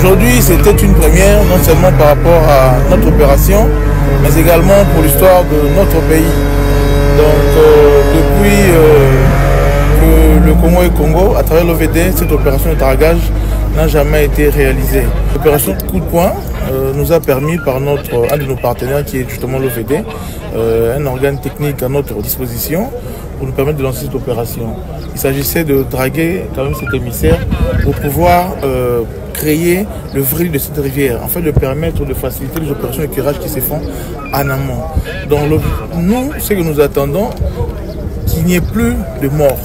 Aujourd'hui, c'était une première, non seulement par rapport à notre opération, mais également pour l'histoire de notre pays. Donc, depuis que le Congo est Congo, à travers l'OVD, cette opération de dragage n'a jamais été réalisée. L'opération coup de poing nous a permis par un de nos partenaires qui est justement l'OVD, un organe technique à notre disposition pour nous permettre de lancer cette opération. Il s'agissait de draguer quand même cet émissaire pour pouvoir créer le vril de cette rivière, en fait de permettre de faciliter les opérations de curage qui se font en amont. Donc nous, ce que nous attendons, qu'il n'y ait plus de morts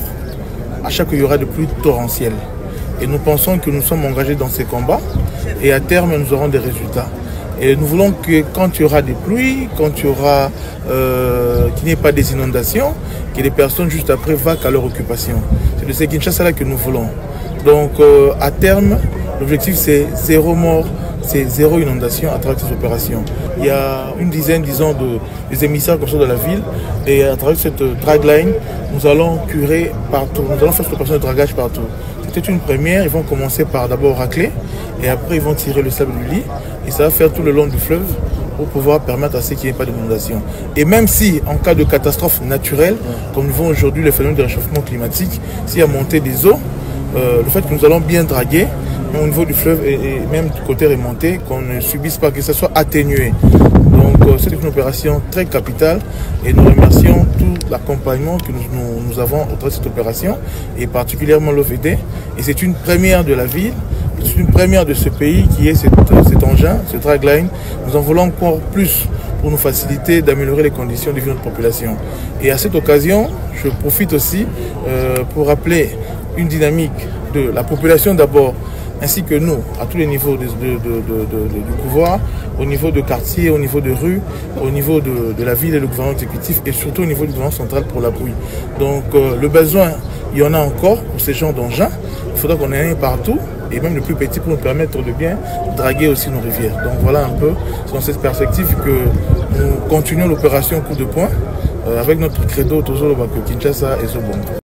à chaque fois qu'il y aura de pluies torrentielles. Et nous pensons que nous sommes engagés dans ces combats et à terme nous aurons des résultats. Et nous voulons que quand il y aura des pluies, quand il y aura qu'il n'y ait pas des inondations, que les personnes juste après vaquent à leur occupation. C'est de ce Kinshasa là que nous voulons. Donc à terme, l'objectif c'est 0 mort, c'est 0 inondation à travers cette opération. Il y a une dizaine, disons, des émissaires comme ça de la ville et à travers cette dragline, nous allons curer partout, nous allons faire cette opération de dragage partout. C'était une première, ils vont commencer par d'abord racler et après ils vont tirer le sable du lit et ça va faire tout le long du fleuve pour pouvoir permettre à ce qu'il n'y ait pas d'inondation. Et même si en cas de catastrophe naturelle, comme nous voyons aujourd'hui le phénomène de réchauffement climatique, s'il y a montée des eaux, le fait que nous allons bien draguer au niveau du fleuve et même du côté remonté, qu'on ne subisse pas, que ça soit atténué. Donc c'est une opération très capitale et nous remercions tout l'accompagnement que nous avons au travers de cette opération et particulièrement l'OVD. Et c'est une première de la ville, c'est une première de ce pays qui est cet engin, ce dragline. Nous en voulons encore plus pour nous faciliter d'améliorer les conditions de vie de notre population. Et à cette occasion, je profite aussi pour rappeler une dynamique de la population d'abord, ainsi que nous, à tous les niveaux du pouvoir, au niveau de quartier, au niveau de rue, au niveau de la ville et le gouvernement exécutif, et surtout au niveau du gouvernement central pour l'appui. Donc le besoin, il y en a encore pour ces genres d'engins. Il faudra qu'on en ait partout, et même le plus petit pour nous permettre de bien draguer aussi nos rivières. Donc voilà un peu, c'est dans cette perspective que nous continuons l'opération coup de poing, avec notre credo toujours le Kinshasa et Zobongo.